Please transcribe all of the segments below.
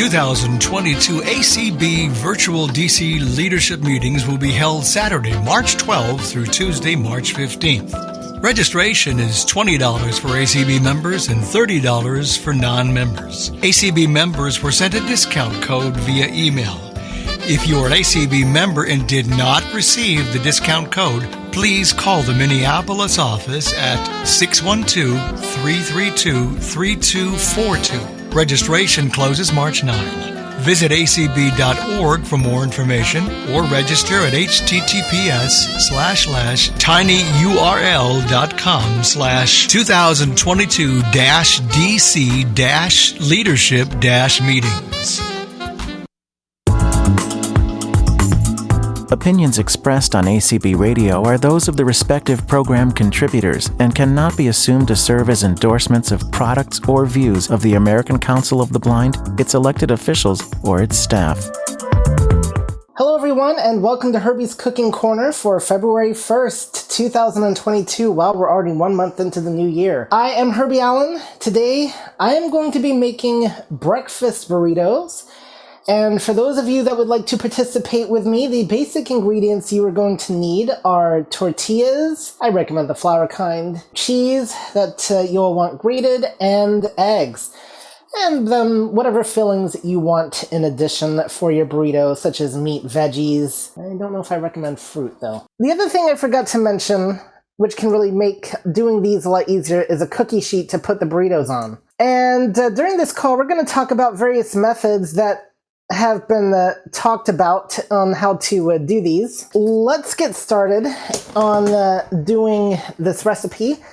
2022 ACB Virtual DC Leadership Meetings will be held Saturday, March 12th through Tuesday, March 15th. Registration is $20 for ACB members and $30 for non-members. ACB members were sent a discount code via email. If you are an ACB member and did not receive the discount code, please call the Minneapolis office at 612-332-3242. Registration closes March 9. Visit acb.org for more information or register at https://tinyurl.com/2022-DC-leadership-meetings. Opinions expressed on ACB Radio are those of the respective program contributors and cannot be assumed to serve as endorsements of products or views of the American Council of the Blind, its elected officials, or its staff. Hello everyone, and welcome to Herbie's Cooking Corner for February 1st, 2022. Wow, we're already 1 month into the new year. I am Herbie Allen. Today, I am going to be making breakfast burritos. And for those of you that would like to participate with me, the basic ingredients you are going to need are tortillas, I recommend the flour kind, cheese that you'll want grated, and eggs. And then whatever fillings you want in addition for your burrito, such as meat, veggies. I don't know if I recommend fruit, though. The other thing I forgot to mention, which can really make doing these a lot easier, is a cookie sheet to put the burritos on. And during this call, we're going to talk about various methods that have been talked about on how to do these. Let's get started on doing this recipe.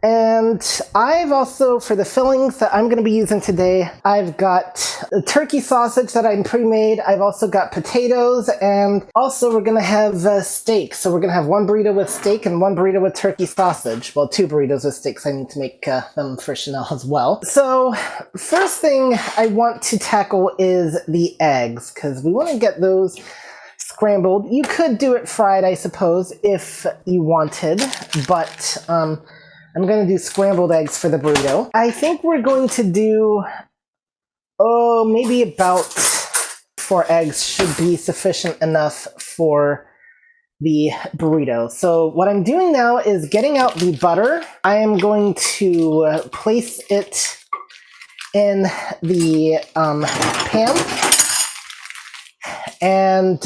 And I've also, for the fillings that I'm going to be using today, I've got a turkey sausage that I pre-made. I've also got potatoes, and also we're going to have steak. So we're going to have one burrito with steak and one burrito with turkey sausage. Well, two burritos with steaks. I need to make them for Chanel as well. So first thing I want to tackle is the eggs, because we want to get those scrambled. You could do it fried, I suppose, if you wanted, but I'm going to do scrambled eggs for the burrito. I think we're going to do, maybe about 4 eggs should be sufficient enough for the burrito. So what I'm doing now is getting out the butter. I am going to place it in the pan. And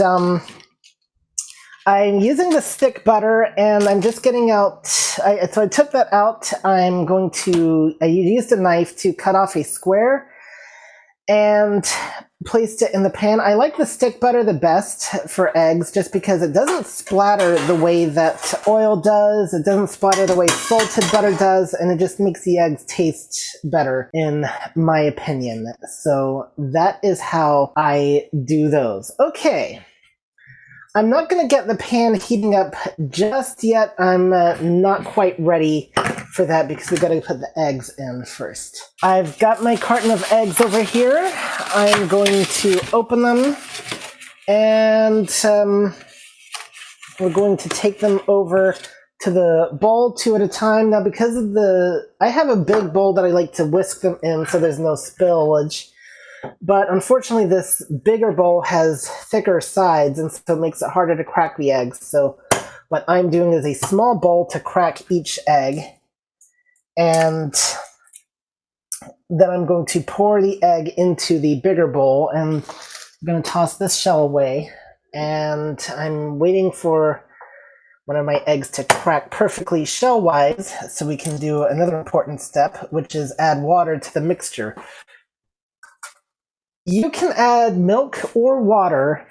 I'm using the stick butter, and I'm just getting out, so I took that out. I used a knife to cut off a square and placed it in the pan. I like the stick butter the best for eggs just because it doesn't splatter the way that oil does. It doesn't splatter the way salted butter does, and it just makes the eggs taste better, in my opinion. So that is how I do those. Okay. I'm not going to get the pan heating up just yet. I'm not quite ready for that because we've got to put the eggs in first. I've got my carton of eggs over here. I'm going to open them, and we're going to take them over to the bowl 2 at a time. Now, because of I have a big bowl that I like to whisk them in so there's no spillage. But unfortunately, this bigger bowl has thicker sides, and so it makes it harder to crack the eggs. So what I'm doing is a small bowl to crack each egg. And then I'm going to pour the egg into the bigger bowl, and I'm going to toss this shell away. And I'm waiting for one of my eggs to crack perfectly shell-wise so we can do another important step, which is add water to the mixture. You can add milk or water,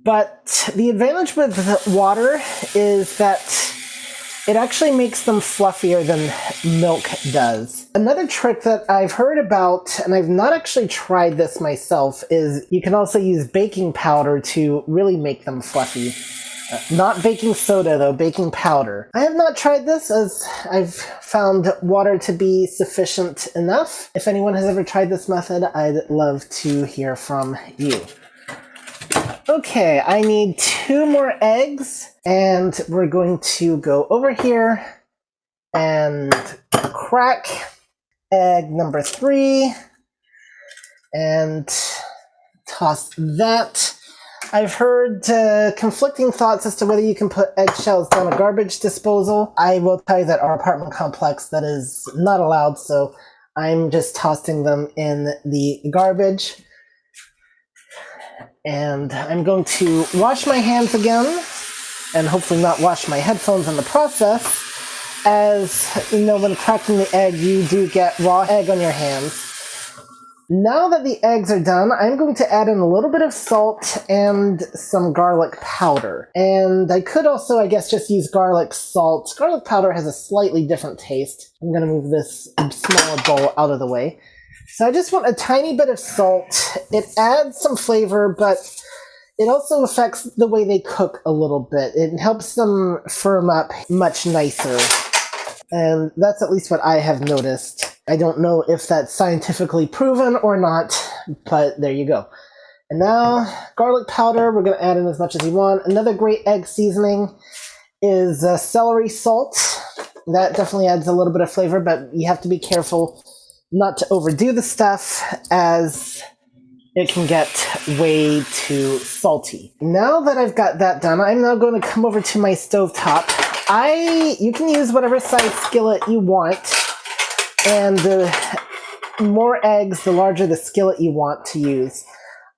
but the advantage with water is that it actually makes them fluffier than milk does. Another trick that I've heard about, and I've not actually tried this myself, is you can also use baking powder to really make them fluffy. Not baking soda, though, baking powder. I have not tried this, as I've found water to be sufficient enough. If anyone has ever tried this method, I'd love to hear from you. Okay, I need 2 more eggs, and we're going to go over here and crack egg number 3, and toss that. I've heard conflicting thoughts as to whether you can put eggshells down a garbage disposal. I will tell you that our apartment complex, that is not allowed, so I'm just tossing them in the garbage. And I'm going to wash my hands again, and hopefully not wash my headphones in the process. As you know, when cracking the egg, you do get raw egg on your hands. Now that the eggs are done, I'm going to add in a little bit of salt and some garlic powder. And I could also, I guess, just use garlic salt. Garlic powder has a slightly different taste. I'm going to move this smaller bowl out of the way. So I just want a tiny bit of salt. It adds some flavor, but it also affects the way they cook a little bit. It helps them firm up much nicer. And that's at least what I have noticed. I don't know if that's scientifically proven or not, but there you go. And now, garlic powder, we're going to add in as much as you want. Another great egg seasoning is celery salt. That definitely adds a little bit of flavor, but you have to be careful not to overdo the stuff, as it can get way too salty. Now that I've got that done, I'm now going to come over to my stovetop. You can use whatever size skillet you want, and the more eggs, the larger the skillet you want to use.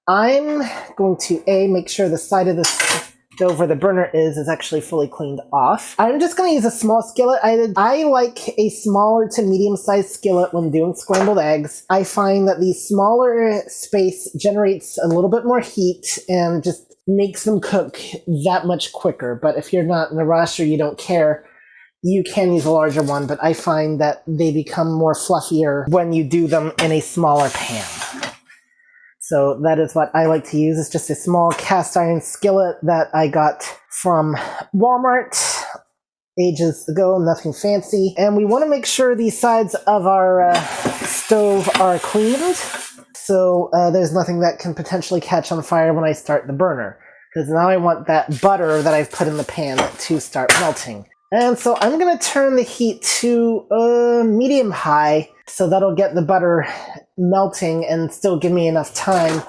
I'm going to make sure the side of the stove where the burner is actually fully cleaned off. I'm just going to use a small skillet. I like a smaller to medium-sized skillet when doing scrambled eggs. I find that the smaller space generates a little bit more heat and just makes them cook that much quicker. But if you're not in a rush or you don't care, you can use a larger one, but I find that they become more fluffier when you do them in a smaller pan. So that is what I like to use. It's just a small cast iron skillet that I got from Walmart ages ago, nothing fancy. And we want to make sure the sides of our stove are cleaned, so there's nothing that can potentially catch on fire when I start the burner. Because now I want that butter that I've put in the pan to start melting. And so I'm going to turn the heat to medium-high, so that'll get the butter melting and still give me enough time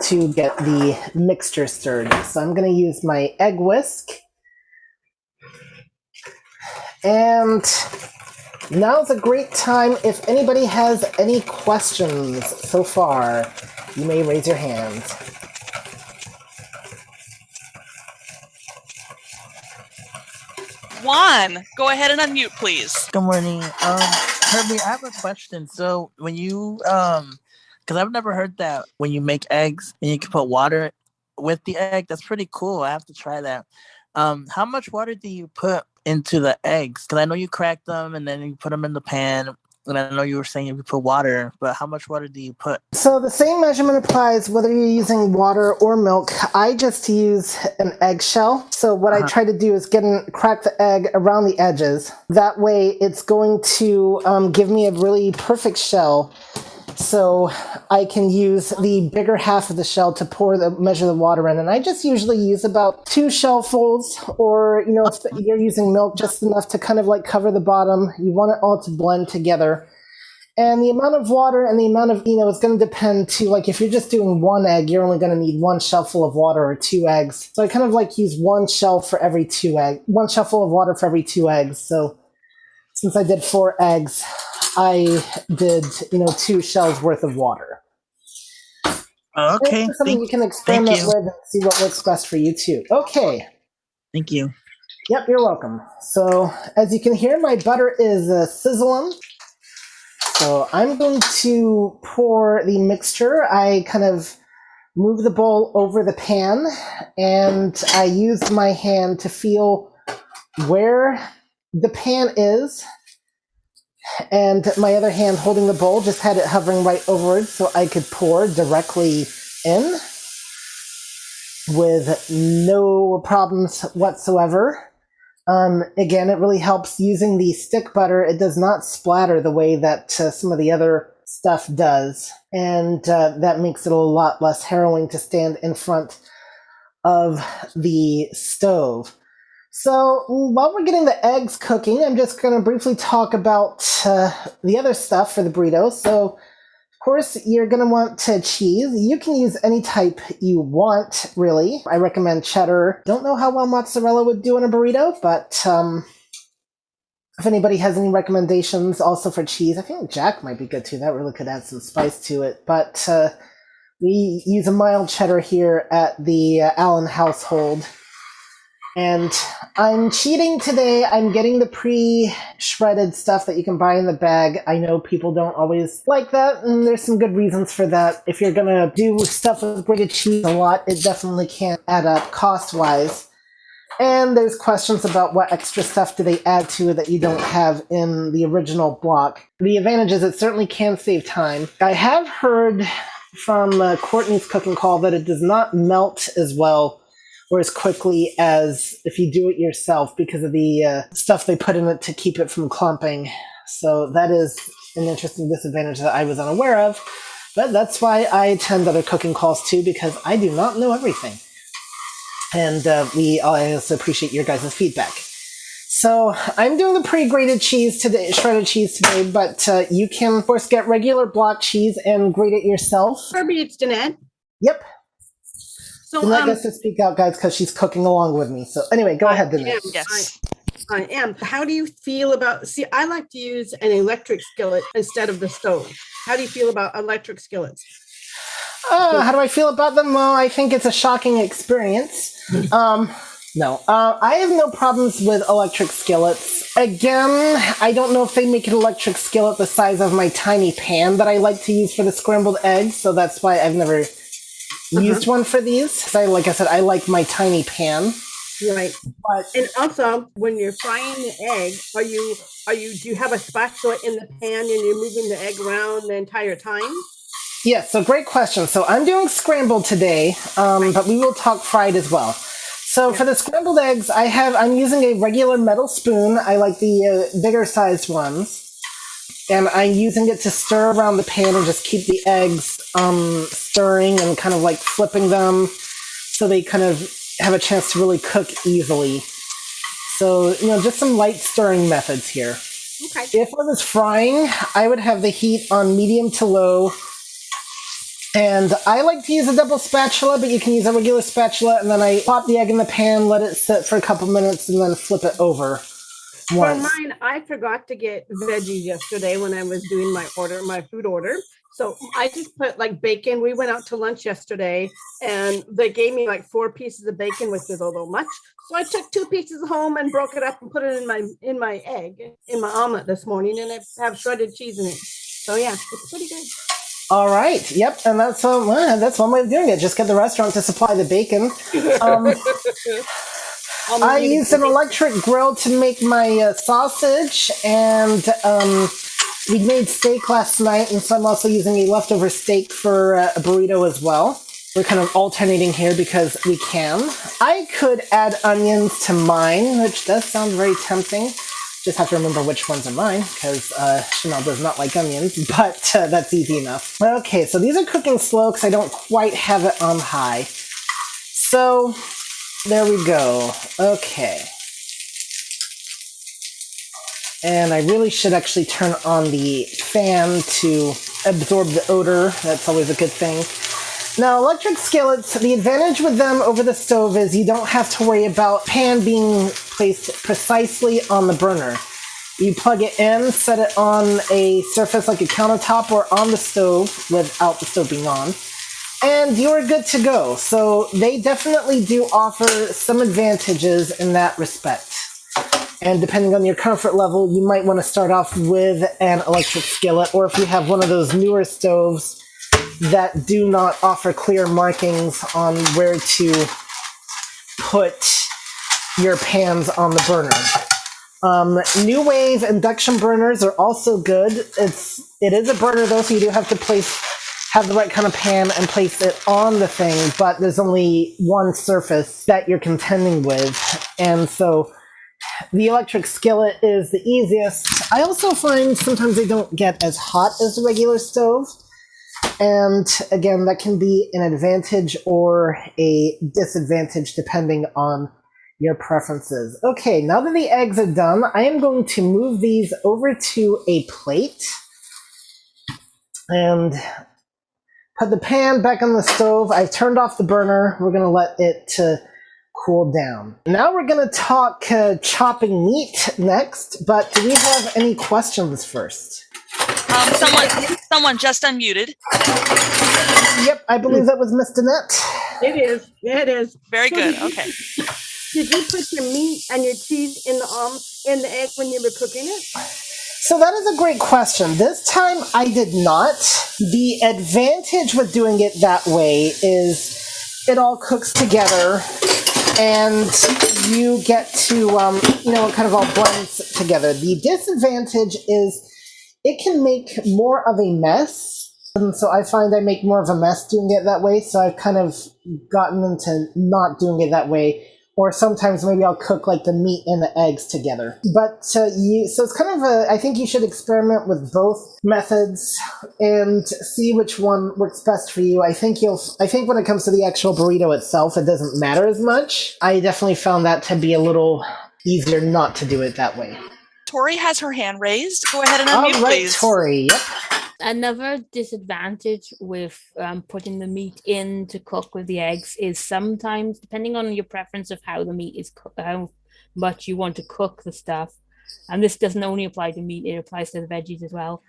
to get the mixture stirred. So I'm going to use my egg whisk. And now's a great time. If anybody has any questions so far, you may raise your hand. Juan, go ahead and unmute, please. Good morning. Herbie, I have a question. So when you, because I've never heard that when you make eggs and you can put water with the egg, that's pretty cool. I have to try that. How much water do you put into the eggs? Because I know you crack them and then you put them in the pan. And I know you were saying you put water, but how much water do you put? So the same measurement applies whether you're using water or milk. I just use an eggshell. So what I try to do is crack the egg around the edges. That way it's going to give me a really perfect shell. So I can use the bigger half of the shell to measure the water in. And I just usually use about 2 shellfuls, or, if you're using milk, just enough to kind of like cover the bottom. You want it all to blend together. And the amount of water and the amount of, it's going to depend too. Like if you're just doing 1 egg, you're only going to need 1 shellful of water or 2 eggs. So I kind of like use 1 shell for every 2 eggs, 1 shellful of water for every 2 eggs. So since I did 4 eggs, I did, 2 shells worth of water. Okay. It's something you can experiment with and see what works best for you too. Okay. Thank you. Yep, you're welcome. So as you can hear, my butter is sizzling. So I'm going to pour the mixture. I kind of move the bowl over the pan, and I use my hand to feel where the pan is, and my other hand holding the bowl just had it hovering right over it so I could pour directly in with no problems whatsoever. Again, it really helps using the stick butter. It does not splatter the way that some of the other stuff does, and that makes it a lot less harrowing to stand in front of the stove. So while we're getting the eggs cooking, I'm just going to briefly talk about the other stuff for the burrito. So, of course, you're going to want cheese. You can use any type you want, really. I recommend cheddar. Don't know how well mozzarella would do in a burrito, but if anybody has any recommendations also for cheese, I think Jack might be good too. That really could add some spice to it. But we use a mild cheddar here at the Allen household. And I'm cheating today. I'm getting the pre-shredded stuff that you can buy in the bag. I know people don't always like that, and there's some good reasons for that. If you're going to do stuff with grated cheese a lot, it definitely can't add up cost-wise. And there's questions about what extra stuff do they add to it that you don't have in the original block. The advantage is it certainly can save time. I have heard from Courtney's cooking call that it does not melt as well or as quickly as if you do it yourself because of the stuff they put in it to keep it from clumping. So that is an interesting disadvantage that I was unaware of. But that's why I attend other cooking calls too, because I do not know everything. And I also appreciate your guys' feedback. So I'm doing the pre-grated cheese today, shredded cheese today, but you can, of course, get regular block cheese and grate it yourself. Herbie, it's Danette. Yep. So, Danette gets to speak out, guys, because she's cooking along with me. So anyway, go ahead, Danette. Yes. I am. How do you feel about, see, I like to use an electric skillet instead of the stove. How do you feel about electric skillets? How do I feel about them? Well, I think it's a shocking experience. No, I have no problems with electric skillets. Again, I don't know if they make an electric skillet the size of my tiny pan that I like to use for the scrambled eggs, so that's why I've never used one for these. Like I said, I like my tiny pan. Right. But, and also, when you're frying the egg, do you have a spatula in the pan and you're moving the egg around the entire time? Yes, so great question. So I'm doing scrambled today, but we will talk fried as well. So for the scrambled eggs, I'm using a regular metal spoon. I like the bigger sized ones. And I'm using it to stir around the pan and just keep the eggs stirring and kind of like flipping them so they kind of have a chance to really cook easily. So, just some light stirring methods here. Okay. If I was frying, I would have the heat on medium to low. And I like to use a double spatula, but you can use a regular spatula, and then I pop the egg in the pan, let it sit for a couple minutes, and then flip it over once. For mine, I forgot to get veggies yesterday when I was doing my food order. So I just put like bacon. We went out to lunch yesterday, and they gave me like 4 pieces of bacon, which is a little much. So I took 2 pieces home and broke it up and put it in my omelet this morning, and I have shredded cheese in it. So yeah, it's pretty good. All right. Yep. And that's one way of doing it. Just get the restaurant to supply the bacon. I used an electric grill to make my sausage, and we made steak last night, and so I'm also using a leftover steak for a burrito as well. We're kind of alternating here because we can. I could add onions to mine, which does sound very tempting. Just have to remember which ones are mine, because Chanel does not like onions, but that's easy enough. Okay, so these are cooking slow because I don't quite have it on high. So, there we go. Okay. And I really should actually turn on the fan to absorb the odor. That's always a good thing. Now, electric skillets, the advantage with them over the stove is you don't have to worry about pan being placed precisely on the burner. You plug it in, set it on a surface like a countertop or on the stove without the stove being on, and you're good to go. So they definitely do offer some advantages in that respect. And depending on your comfort level, you might want to start off with an electric skillet, or if you have one of those newer stoves that do not offer clear markings on where to put your pans on the burner. New wave induction burners are also good. It is a burner though, so you do have to have the right kind of pan and place it on the thing, but there's only one surface that you're contending with, and so the electric skillet is the easiest. I also find sometimes they don't get as hot as the regular stove. And again, that can be an advantage or a disadvantage depending on your preferences. Okay, now that the eggs are done, I am going to move these over to a plate. and put the pan back on the stove. I've turned off the burner. We're going to let it cool down. Now we're going to talk chopping meat next, but do we have any questions first? Someone just unmuted. Yep, I believe that was Miss Danette. It is. It is. Very good. Okay. Did you put your meat and your cheese in the egg when you were cooking it? So that is a great question. This time I did not. The advantage with doing it that way is it all cooks together and you get to, it kind of all blends together. The disadvantage is it can make more of a mess. And so I find I make more of a mess doing it that way. So I've kind of gotten into not doing it that way. Or sometimes maybe I'll cook like the meat and the eggs together. But so it's kind of I think you should experiment with both methods and see which one works best for you. I think when it comes to the actual burrito itself, it doesn't matter as much. I definitely found that to be a little easier not to do it that way. Tori has her hand raised. Go ahead and unmute, All right, please. Tori. Yep. Another disadvantage with putting the meat in to cook with the eggs is sometimes, depending on your preference of how the meat is cooked, how much you want to cook the stuff, and this doesn't only apply to meat, it applies to the veggies as well.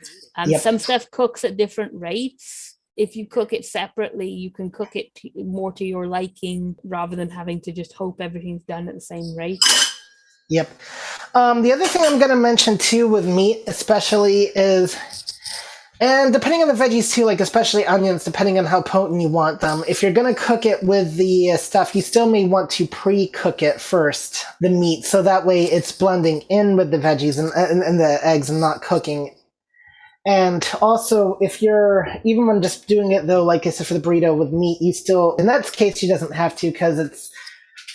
Yep. Some stuff cooks at different rates. If you cook it separately, you can cook it more to your liking rather than having to just hope everything's done at the same rate. Yep. The other thing I'm going to mention too with meat especially is, and depending on the veggies too, like especially onions, depending on how potent you want them, if you're going to cook it with the stuff, you still may want to pre-cook it first, the meat, so that way it's blending in with the veggies and the eggs and not cooking. And also, if you're, even when just doing it though, like I said for the burrito with meat, you still, in that case, you doesn't have to because it's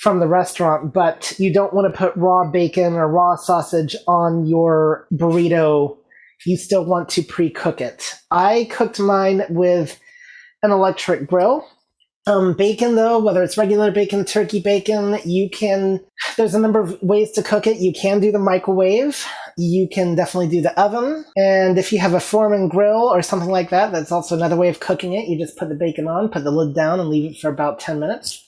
from the restaurant, but you don't want to put raw bacon or raw sausage on your burrito. You still want to pre-cook it. I cooked mine with an electric grill. Bacon, though, whether it's regular bacon, turkey bacon, there's a number of ways to cook it. You can do the microwave. You can definitely do the oven. And if you have a Foreman grill or something like that, that's also another way of cooking it. You just put the bacon on, put the lid down, and leave it for about 10 minutes,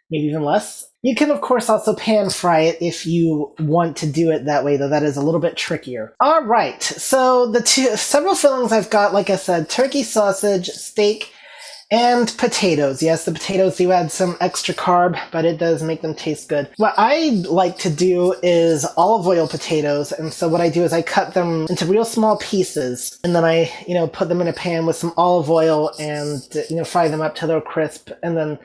maybe even less. You can, of course, also pan fry it if you want to do it that way, though that is a little bit trickier. All right, so several fillings I've got, like I said, turkey sausage, steak, and potatoes. Yes, the potatoes do add some extra carb, but it does make them taste good. What I like to do is olive oil potatoes, and so what I do is I cut them into real small pieces, and then I, put them in a pan with some olive oil and, fry them up till they're crisp, and then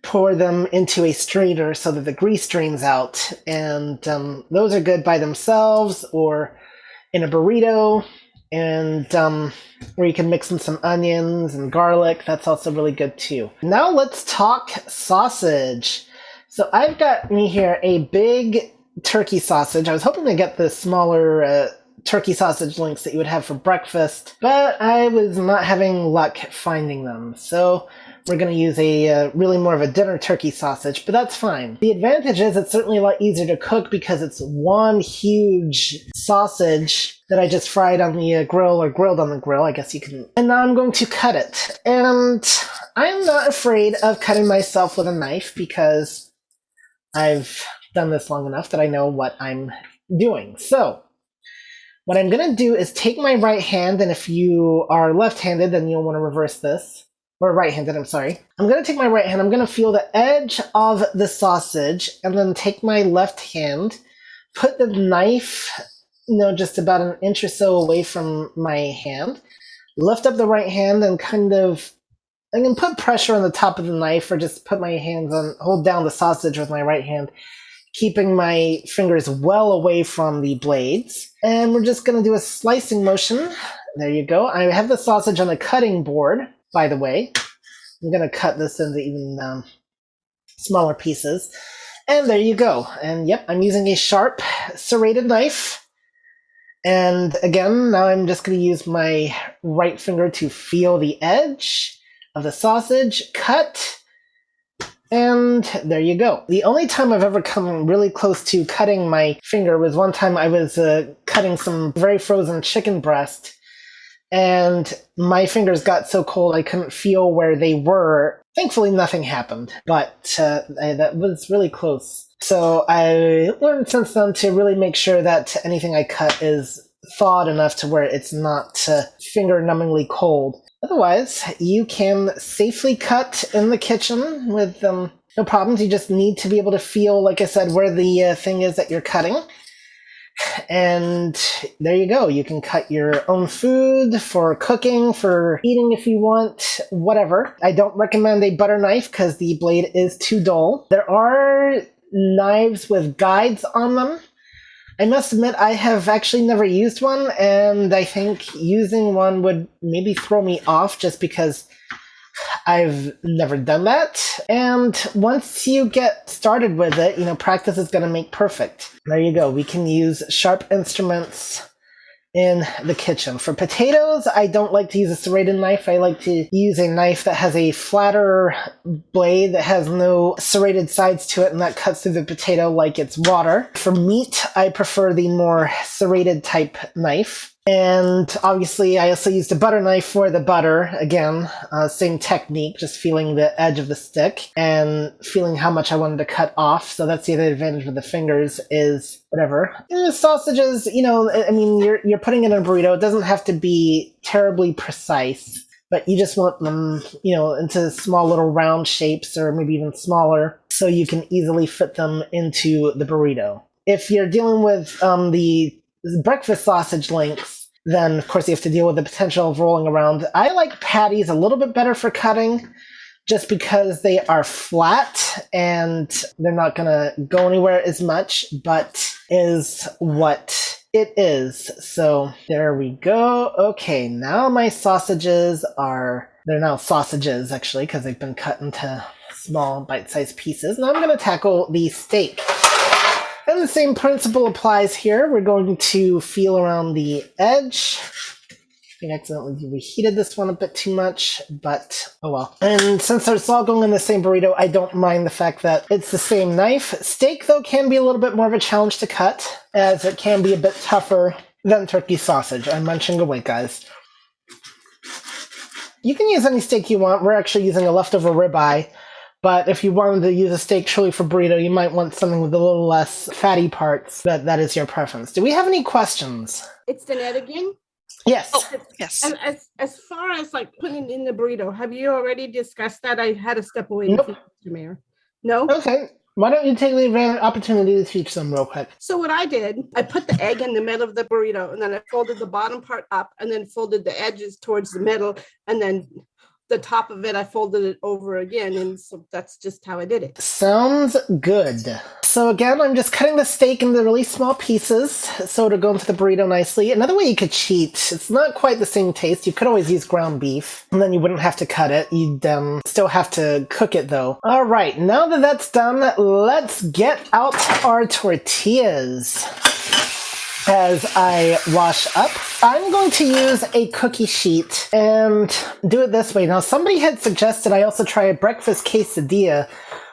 pour them into a strainer so that the grease drains out. And those are good by themselves or in a burrito. And where you can mix in some onions and garlic. That's also really good too. Now let's talk sausage. So I've got me here a big turkey sausage. I was hoping to get the smaller turkey sausage links that you would have for breakfast, but I was not having luck finding them. So we're going to use a really more of a dinner turkey sausage, but that's fine. The advantage is it's certainly a lot easier to cook because it's one huge sausage that I just fried on the grill or grilled on the grill, I guess you can. And now I'm going to cut it. And I'm not afraid of cutting myself with a knife because I've done this long enough that I know what I'm doing. So what I'm going to do is take my right hand, and if you are left-handed, then you'll want to reverse this. Or right-handed, I'm sorry. I'm going to take my right hand, I'm going to feel the edge of the sausage, and then take my left hand, put the knife, just about an inch or so away from my hand, lift up the right hand and I can put pressure on the top of the knife or just put my hands on, hold down the sausage with my right hand, keeping my fingers well away from the blades. And we're just going to do a slicing motion. There you go. I have the sausage on a cutting board. By the way, I'm going to cut this into even smaller pieces. And there you go. And yep, I'm using a sharp serrated knife. And again, now I'm just going to use my right finger to feel the edge of the sausage, cut, and there you go. The only time I've ever come really close to cutting my finger was one time I was cutting some very frozen chicken breast. and my fingers got so cold I couldn't feel where they were. Thankfully, nothing happened, but that was really close. So I learned since then to really make sure that anything I cut is thawed enough to where it's not finger-numbingly cold. Otherwise, you can safely cut in the kitchen with no problems. You just need to be able to feel, like I said, where the thing is that you're cutting. And there you go. You can cut your own food for cooking, for eating if you want, whatever. I don't recommend a butter knife because the blade is too dull. There are knives with guides on them. I must admit I have actually never used one, and I think using one would maybe throw me off just because I've never done that. And once you get started with it, practice is going to make perfect. There you go. We can use sharp instruments in the kitchen. For potatoes, I don't like to use a serrated knife. I like to use a knife that has a flatter blade that has no serrated sides to it, and that cuts through the potato like it's water. For meat, I prefer the more serrated type knife. And obviously, I also used a butter knife for the butter. Again, same technique, just feeling the edge of the stick and feeling how much I wanted to cut off. So that's the other advantage with the fingers is whatever. And the sausages, you're putting it in a burrito. It doesn't have to be terribly precise, but you just want them, into small little round shapes or maybe even smaller so you can easily fit them into the burrito. If you're dealing with the breakfast sausage links, then of course you have to deal with the potential of rolling around. I like patties a little bit better for cutting just because they are flat and they're not going to go anywhere as much, but is what it is. So there we go. Okay, now my sausages they're now sausages actually because they've been cut into small bite-sized pieces. Now I'm going to tackle the steak. And the same principle applies here. We're going to feel around the edge. I accidentally reheated this one a bit too much, but oh well. And since it's all going in the same burrito, I don't mind the fact that it's the same knife. Steak, though, can be a little bit more of a challenge to cut, as it can be a bit tougher than turkey sausage. I'm munching away, guys. You can use any steak you want. We're actually using a leftover ribeye. But if you wanted to use a steak truly for burrito, you might want something with a little less fatty parts. That is your preference. Do we have any questions? It's Danette again. Yes. Oh, yes. And as far as like putting it in the burrito, have you already discussed that? I had to step away, Nope. Mr. Mayor. No? Okay. Why don't you take the opportunity to teach them real quick? So what I did, I put the egg in the middle of the burrito, and then I folded the bottom part up, and then folded the edges towards the middle, and then the top of it, I folded it over again, and so that's just how I did it. Sounds good. So again, I'm just cutting the steak into really small pieces so it'll go into the burrito nicely. Another way you could cheat, it's not quite the same taste. You could always use ground beef, and then you wouldn't have to cut it. You'd still have to cook it, though. All right, now that that's done, let's get out our tortillas. As I wash up, I'm going to use a cookie sheet and do it this way. Now, somebody had suggested I also try a breakfast quesadilla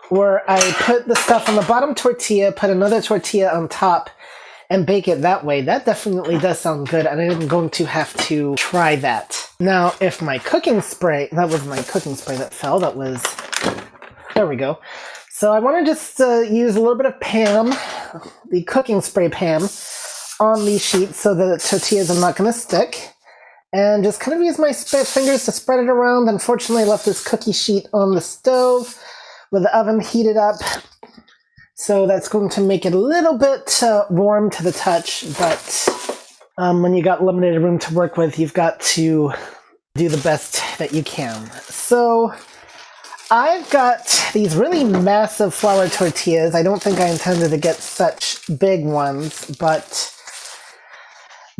where I put the stuff on the bottom tortilla, put another tortilla on top, and bake it that way. That definitely does sound good, and I'm going to have to try that. Now, if my cooking spray, that was my cooking spray that fell, there we go. So I want to just use a little bit of Pam, the cooking spray Pam, on these sheets so that the tortillas are not going to stick. And just kind of use my fingers to spread it around. Unfortunately, I left this cookie sheet on the stove with the oven heated up. So that's going to make it a little bit warm to the touch. But when you got limited room to work with, you've got to do the best that you can. So I've got these really massive flour tortillas. I don't think I intended to get such big ones, but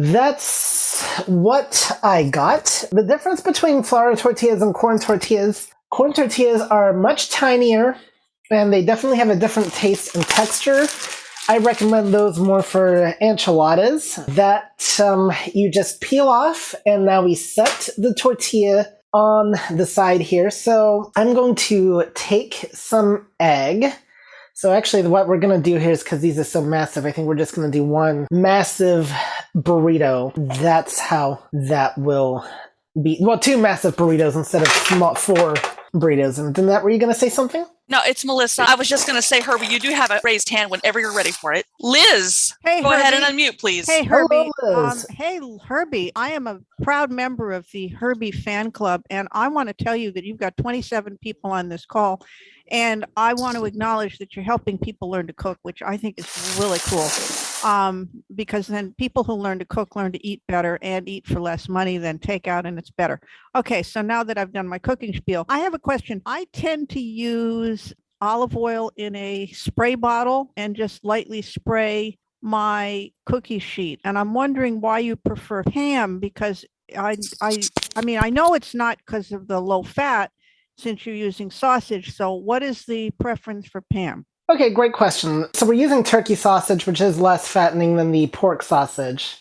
that's what I got. The difference between flour tortillas and corn tortillas are much tinier, and they definitely have a different taste and texture. I recommend those more for enchiladas that you just peel off, and now we set the tortilla on the side here. So I'm going to take some egg. So actually what we're going to do here is, because these are so massive, I think we're just going to do one massive burrito. That's how that will be. Well, 2 massive burritos instead of 4 burritos. And then were you going to say something? No, it's Melissa. I was just going to say, Herbie, you do have a raised hand whenever you're ready for it. Liz, Hey, go ahead and Herbie. unmute, please. Hey, Herbie. Hello, Liz. Hey, Herbie. I am a proud member of the Herbie fan club, and I want to tell you that you've got 27 people on this call, and I want to acknowledge that you're helping people learn to cook, which I think is really cool. Because then people who learn to cook learn to eat better and eat for less money than takeout, and it's better. Okay, so now that I've done my cooking spiel, I have a question. I tend to use olive oil in a spray bottle and just lightly spray my cookie sheet. And I'm wondering why you prefer Pam, because I mean, I know it's not because of the low fat since you're using sausage. So what is the preference for Pam? Okay, great question. So we're using turkey sausage, which is less fattening than the pork sausage.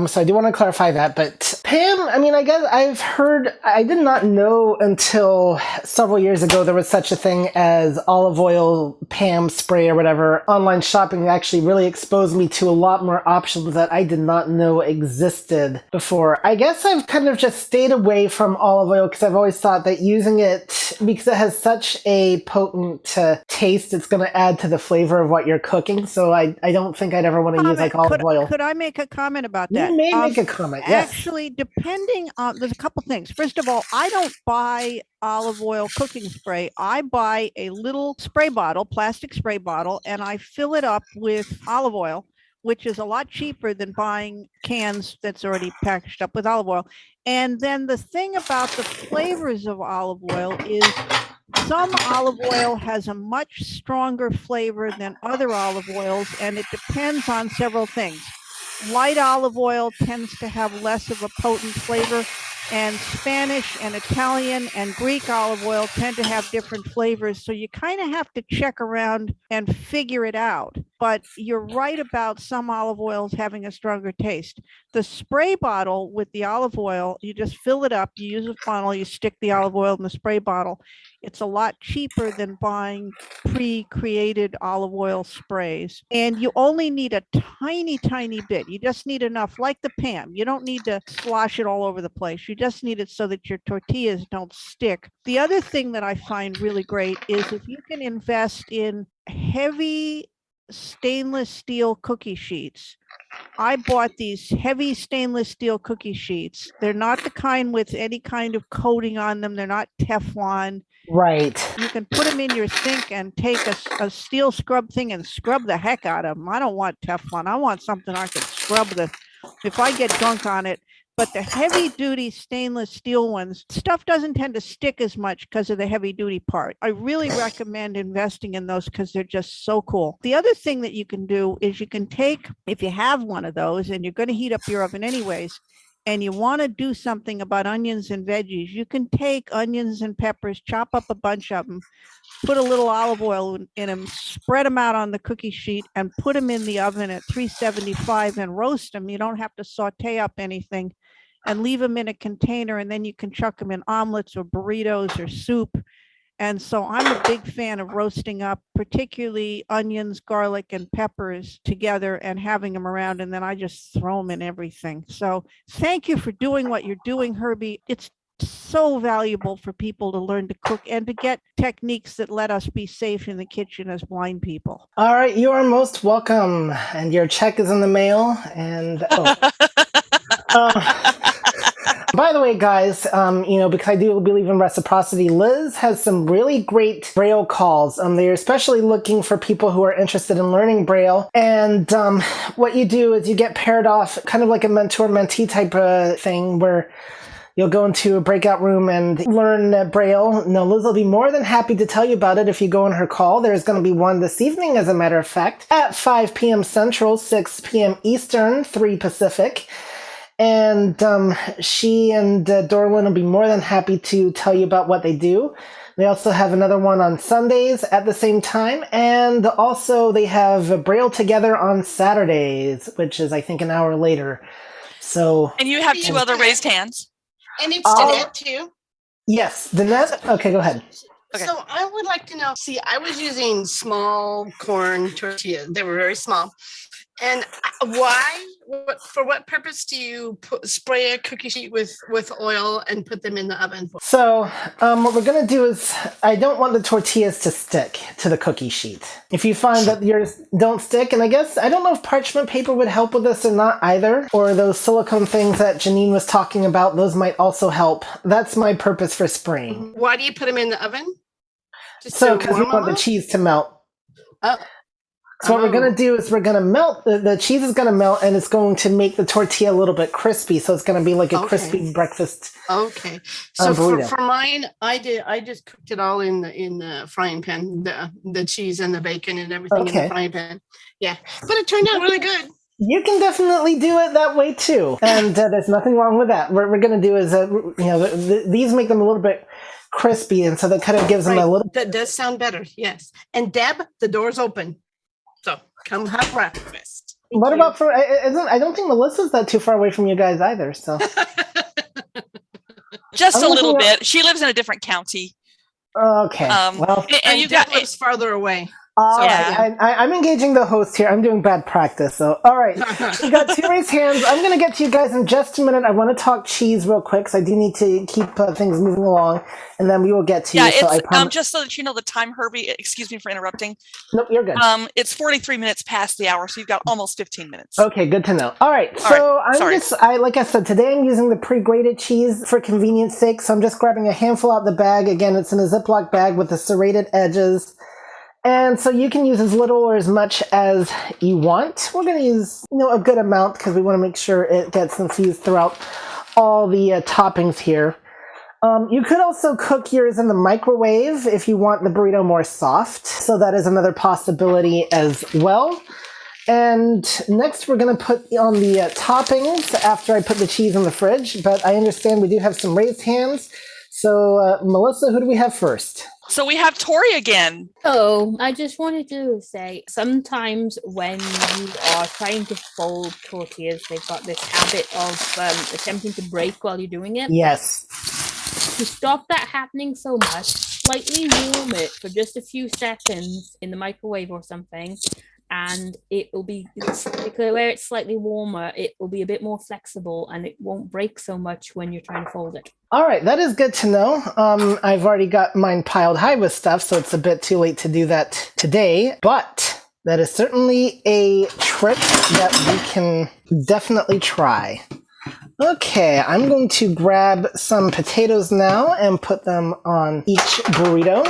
So I do want to clarify that. But Pam, I mean, I guess I've heard, I did not know until several years ago there was such a thing as olive oil Pam spray or whatever. Online shopping actually really exposed me to a lot more options that I did not know existed before. I guess I've kind of just stayed away from olive oil because I've always thought that using it, because it has such a potent taste, it's going to add to the flavor of what you're cooking. So I don't think I'd ever want to use like olive oil. Could I make a comment about that? You may make a comment, yes. Actually, depending on, there's a couple things. First of all, I don't buy olive oil cooking spray. I buy a little spray bottle, plastic spray bottle, and I fill it up with olive oil, which is a lot cheaper than buying cans that's already packaged up with olive oil. And then the thing about the flavors of olive oil is some olive oil has a much stronger flavor than other olive oils, and it depends on several things. Light olive oil tends to have less of a potent flavor, and Spanish and Italian and Greek olive oil tend to have different flavors. So you kind of have to check around and figure it out. But you're right about some olive oils having a stronger taste. The spray bottle with the olive oil, you just fill it up, you use a funnel, you stick the olive oil in the spray bottle. It's a lot cheaper than buying pre-created olive oil sprays. And you only need a tiny, tiny bit. You just need enough, like the Pam. You don't need to slosh it all over the place. You just need it so that your tortillas don't stick. The other thing that I find really great is if you can invest in heavy stainless steel cookie sheets. I bought these heavy stainless steel cookie sheets. They're not the kind with any kind of coating on them. They're not Teflon. Right. You can put them in your sink and take a steel scrub thing and scrub the heck out of them. I don't want Teflon. I want something I can scrub if I get gunk on it. But the heavy duty stainless steel ones, stuff doesn't tend to stick as much because of the heavy duty part. I really recommend investing in those because they're just so cool. The other thing that you can do is you can take, if you have one of those and you're going to heat up your oven anyways, and you want to do something about onions and veggies, you can take onions and peppers, chop up a bunch of them, put a little olive oil in them, spread them out on the cookie sheet, and put them in the oven at 375 and roast them. You don't have to saute up anything, and leave them in a container, and then you can chuck them in omelets or burritos or soup. And so I'm a big fan of roasting up, particularly onions, garlic, and peppers together and having them around, and then I just throw them in everything. So thank you for doing what you're doing, Herbie. It's so valuable for people to learn to cook and to get techniques that let us be safe in the kitchen as blind people. All right, you are most welcome, and your check is in the mail. And by the way, guys, because I do believe in reciprocity, Liz has some really great Braille calls. They're especially looking for people who are interested in learning Braille. And what you do is you get paired off, kind of like a mentor-mentee type of thing, where you'll go into a breakout room and learn Braille. Now, Liz will be more than happy to tell you about it if you go on her call. There's going to be one this evening, as a matter of fact, at 5 p.m. Central, 6 p.m. Eastern, 3 Pacific. And she and Dorlin will be more than happy to tell you about what they do. They also have another one on Sundays at the same time. And also they have Braille Together on Saturdays, which is, I think, an hour later. So. And you have 2 other raised hands. And it's Danette too? Yes, Danette. Okay, go ahead. Okay. So I would like to know, I was using small corn tortillas. They were very small. And why? For what purpose do you spray a cookie sheet with oil and put them in the oven for? So what we're going to do is, I don't want the tortillas to stick to the cookie sheet. If you find that yours don't stick, and I guess, I don't know if parchment paper would help with this or not either, or those silicone things that Janine was talking about, those might also help. That's my purpose for spraying. Why do you put them in the oven? Just So, to because we warm want them the up? cheese to melt. Oh. So what we're going to do is we're going to melt, the cheese is going to melt, and it's going to make the tortilla a little bit crispy, so it's going to be like a crispy breakfast Okay. So burrito. for mine, I just cooked it all in the frying pan, the cheese and the bacon and everything in the frying pan. Yeah, but it turned out really good. You can definitely do it that way too, and there's nothing wrong with that. What we're going to do is, these make them a little bit crispy, and so that kind of gives them a little. That does sound better, yes. And Deb, the door's open, so come have breakfast. What about for? I don't think Melissa's that too far away from you guys either. So just a little bit. She lives in a different county. Okay. Well, and you got lives farther away. All right. I'm engaging the host here. I'm doing bad practice. So, all right. We got 2 raised hands. I'm going to get to you guys in just a minute. I want to talk cheese real quick, so I do need to keep things moving along, and then we will get to you. Yeah, so it's just so that you know the time, Herbie. Excuse me for interrupting. Nope, you're good. It's 43 minutes past the hour, so you've got almost 15 minutes. Okay, good to know. All right. So like I said, today I'm using the pre-grated cheese for convenience sake. So I'm just grabbing a handful out the bag. Again, it's in a Ziploc bag with the serrated edges. And so you can use as little or as much as you want. We're going to use, a good amount because we want to make sure it gets infused throughout all the toppings here. You could also cook yours in the microwave if you want the burrito more soft. So that is another possibility as well. And next we're going to put on the toppings after I put the cheese in the fridge. But I understand we do have some raised hands. So Melissa, who do we have first? So we have Tori again. Oh, I just wanted to say, sometimes when you are trying to fold tortillas, they've got this habit of attempting to break while you're doing it. Yes. To stop that happening so much, slightly warm it for just a few seconds in the microwave or something, and it will be, where it's slightly warmer, it will be a bit more flexible and it won't break so much when you're trying to fold it. All right, that is good to know. I've already got mine piled high with stuff, so it's a bit too late to do that today, but that is certainly a trick that we can definitely try. Okay, I'm going to grab some potatoes now and put them on each burrito.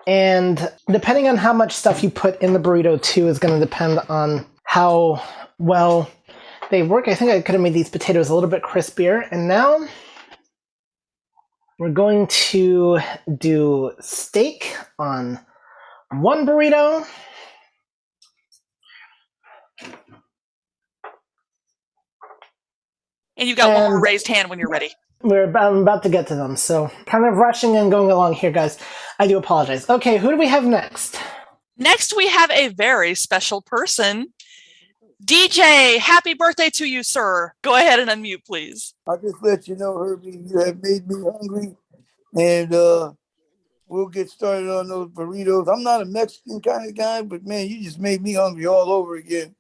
And depending on how much stuff you put in the burrito too is going to depend on how well they work. I think I could have made these potatoes a little bit crispier. And now we're going to do steak on one burrito. And you've got one more raised hand when you're ready. I'm about to get to them, so kind of rushing and going along here, guys. I do apologize. Okay, who do we have next? Next, we have a very special person. DJ, happy birthday to you, sir. Go ahead and unmute, please. I'll just let you know, Herbie, you have made me hungry, and we'll get started on those burritos. I'm not a Mexican kind of guy, but man, you just made me hungry all over again.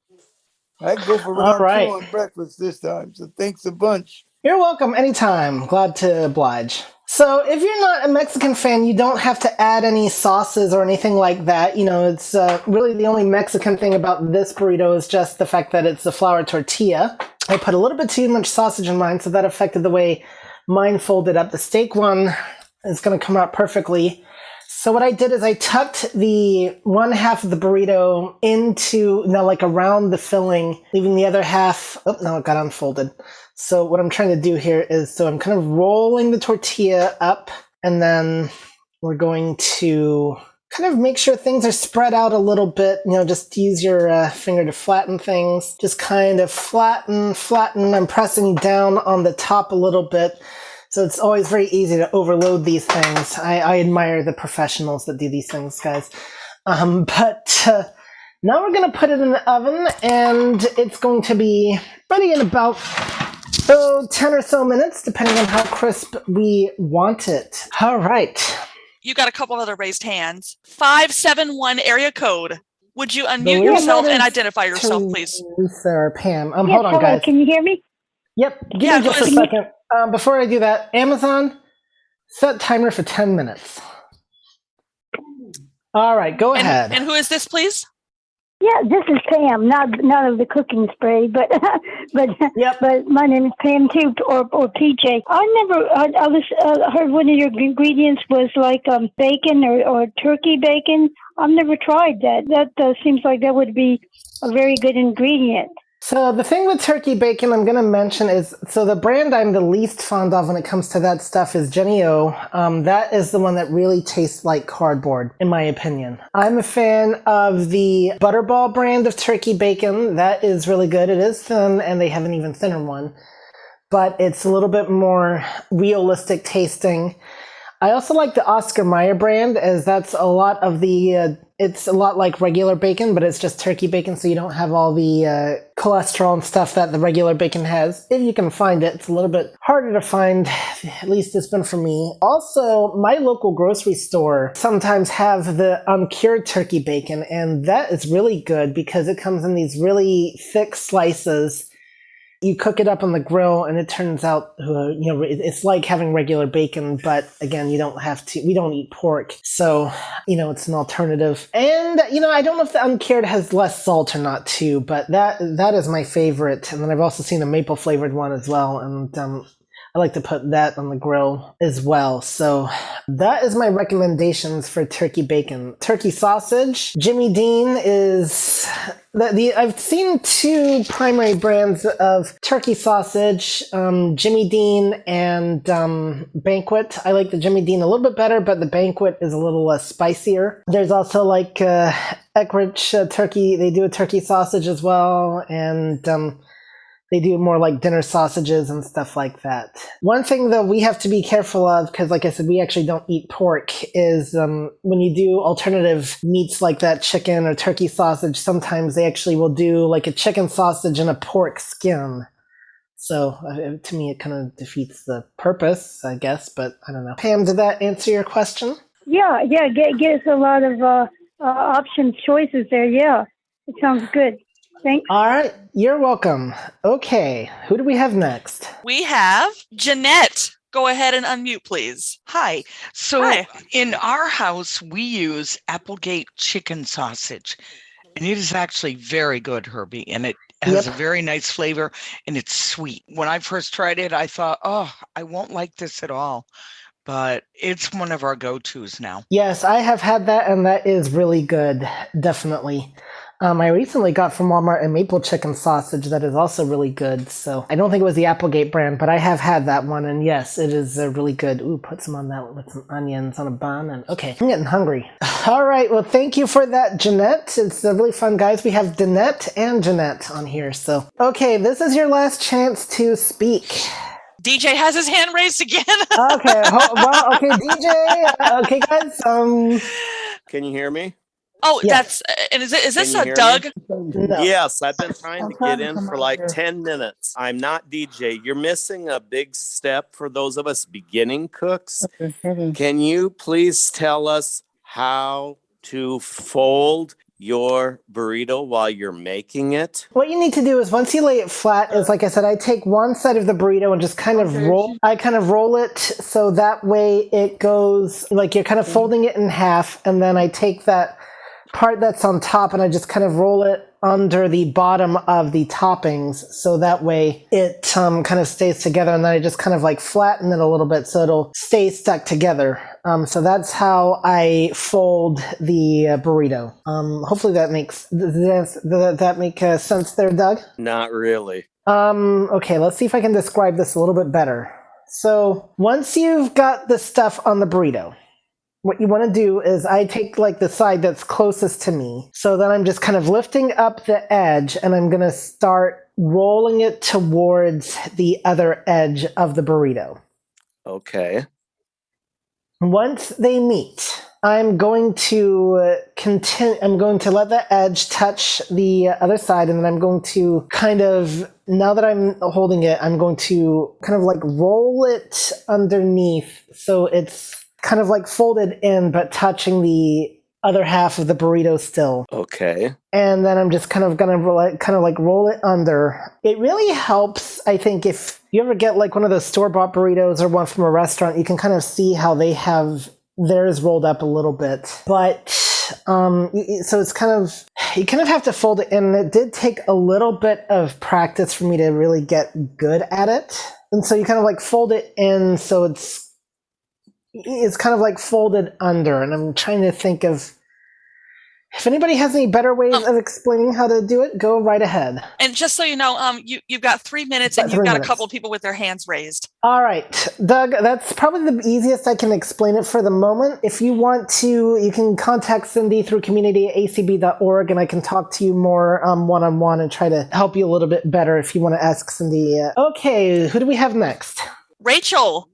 I can go for round 2 on breakfast this time, so thanks a bunch. You're welcome anytime. Glad to oblige. So if you're not a Mexican fan, you don't have to add any sauces or anything like that. It's really the only Mexican thing about this burrito is just the fact that it's a flour tortilla. I put a little bit too much sausage in mine, so that affected the way mine folded up. The steak one is going to come out perfectly. So what I did is I tucked the one half of the burrito into, like around the filling, leaving the other half. Oh, no, it got unfolded. So what I'm trying to do here is, I'm kind of rolling the tortilla up, and then we're going to kind of make sure things are spread out a little bit. Just use your finger to flatten things. Just kind of flatten. I'm pressing down on the top a little bit. So it's always very easy to overload these things. I admire the professionals that do these things, guys. But now we're going to put it in the oven, and it's going to be ready in about 10 or so minutes, depending on how crisp we want it. All right. you got a couple other raised hands. 571 area code. Would you unmute Believe yourself that and is identify yourself, please? Teresa or Pam. Yes, Hold on, hello. guys. Can you hear me? Yep. Give Yeah, me just who a is- second. Before I do that, Amazon, set timer for 10 minutes. All right, go ahead. And who is this, please? Yeah, this is Pam, not of the cooking spray, but Yep. but my name is Pam too, or PJ. I was heard one of your ingredients was like bacon or turkey bacon. I've never tried that. That seems like that would be a very good ingredient. So the thing with turkey bacon I'm going to mention is, so the brand I'm the least fond of when it comes to that stuff is Jenny O. That is the one that really tastes like cardboard, in my opinion. I'm a fan of the Butterball brand of turkey bacon. That is really good. It is thin, and they have an even thinner one, but it's a little bit more realistic tasting. I also like the Oscar Mayer brand, as that's a lot of the, it's a lot like regular bacon, but it's just turkey bacon, so you don't have all the cholesterol and stuff that the regular bacon has. If you can find it, it's a little bit harder to find, at least it's been for me. Also, my local grocery store sometimes have the uncured turkey bacon, and that is really good because it comes in these really thick slices. You cook it up on the grill, and it turns out, it's like having regular bacon, but again, we don't eat pork. So, it's an alternative. And, I don't know if the uncured has less salt or not too, but that is my favorite. And then I've also seen a maple flavored one as well. And, I like to put that on the grill as well. So that is my recommendations for turkey bacon. Turkey sausage. Jimmy Dean is I've seen two primary brands of turkey sausage, Jimmy Dean and Banquet. I like the Jimmy Dean a little bit better, but the Banquet is a little less spicier. There's also like Eckrich turkey. They do a turkey sausage as well, and they do more like dinner sausages and stuff like that. One thing that we have to be careful of, because like I said, we actually don't eat pork, is when you do alternative meats like that chicken or turkey sausage, sometimes they actually will do like a chicken sausage and a pork skin. So to me, it kind of defeats the purpose, I guess, but I don't know. Pam, did that answer your question? Yeah, get us a lot of option choices there. Yeah, it sounds good. Thanks. All right, you're welcome. Okay, who do we have next? We have Jeanette. Go ahead and unmute, please. Hi. So Hi. In our house, we use Applegate chicken sausage, and it is actually very good, Herbie, and it has a very nice flavor, and it's sweet. When I first tried it, I thought, I won't like this at all. But it's one of our go-tos now. Yes, I have had that, and that is really good, definitely. I recently got from Walmart a maple chicken sausage that is also really good. So I don't think it was the Applegate brand, but I have had that one, and yes, it is really good. Ooh, put some on that with some onions on a bun, and okay, I'm getting hungry. All right, well, thank you for that, Jeanette. It's really fun, guys. We have Danette and Jeanette on here. So, okay, this is your last chance to speak. DJ has his hand raised again. Okay, okay, DJ. Okay, guys. Can you hear me? Oh, yes. is this Can you hear Doug? me? No. Yes, I've been trying to get in for like 10 minutes. I'm not DJ. You're missing a big step for those of us beginning cooks. Can you please tell us how to fold your burrito while you're making it? What you need to do is once you lay it flat is, like I said, I take one side of the burrito and just kind of roll it so that way it goes like you're kind of folding it in half, and then I take that part that's on top and I just kind of roll it under the bottom of the toppings, so that way it kind of stays together, and then I just kind of like flatten it a little bit so it'll stay stuck together. So that's how I fold the burrito. Hopefully that makes does that make sense there, Doug? Not really. Okay, let's see if I can describe this a little bit better. So once you've got the stuff on the burrito, what you want to do is I take like the side that's closest to me. So then I'm just kind of lifting up the edge, and I'm going to start rolling it towards the other edge of the burrito. Okay. Once they meet, I'm going to I'm going to let the edge touch the other side, and then I'm going to kind of, now that I'm holding it, I'm going to kind of like roll it underneath so it's kind of like folded in, but touching the other half of the burrito still. Okay. And then I'm just kind of gonna roll it under. It really helps, I think, if you ever get like one of those store-bought burritos or one from a restaurant, you can kind of see how they have theirs rolled up a little bit. But so it's kind of, you kind of have to fold it in. It did take a little bit of practice for me to really get good at it. And so you kind of like fold it in so it's kind of like folded under. And I'm trying to think of, if anybody has any better ways of explaining how to do it, go right ahead. And just so you know, you've got 3 minutes and you've got a couple of people with their hands raised. All right, Doug, that's probably the easiest I can explain it for the moment. If you want to, you can contact Cindy through community@acb.org and I can talk to you more one-on-one and try to help you a little bit better if you want to ask Cindy. Okay, who do we have next? Rachel,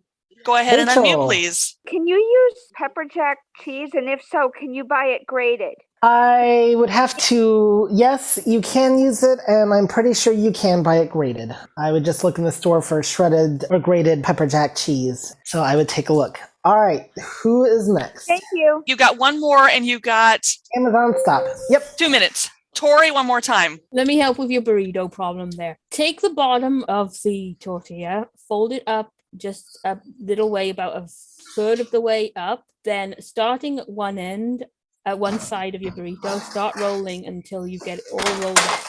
go ahead and unmute, please. Can you use pepper jack cheese? And if so, can you buy it grated? I would have to, yes, you can use it, and I'm pretty sure you can buy it grated. I would just look in the store for shredded or grated pepper jack cheese. So I would take a look. All right, who is next? Thank you. You got one more, and you got Amazon stop. Yep. 2 minutes. Tori, one more time. Let me help with your burrito problem there. Take the bottom of the tortilla, fold it up just a little way, about a third of the way up. Then starting at one end, at one side of your burrito, start rolling until you get it all rolled up.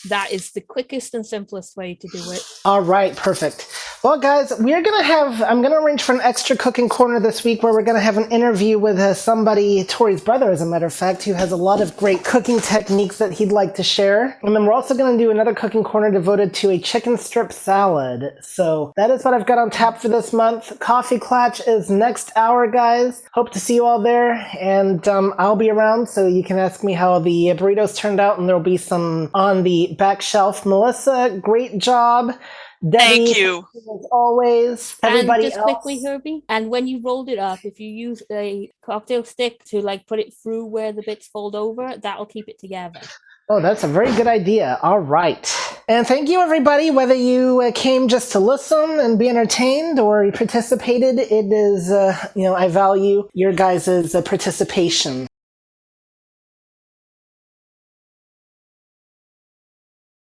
That is the quickest and simplest way to do it. All right, perfect. Well, guys, I'm going to arrange for an extra cooking corner this week where we're going to have an interview with somebody, Tori's brother, as a matter of fact, who has a lot of great cooking techniques that he'd like to share. And then we're also going to do another cooking corner devoted to a chicken strip salad. So that is what I've got on tap for this month. Coffee Klatch is next hour, guys. Hope to see you all there. And I'll be around, so you can ask me how the burritos turned out, and there'll be some on the back shelf. Melissa, great job. Debbie, thank you. As always. Everybody and just else. Quickly, Herbie, and when you rolled it up, if you use a cocktail stick to like put it through where the bits fold over, that'll keep it together. Oh, that's a very good idea. All right. And thank you, everybody, whether you came just to listen and be entertained or you participated. It is, I value your guys' participation.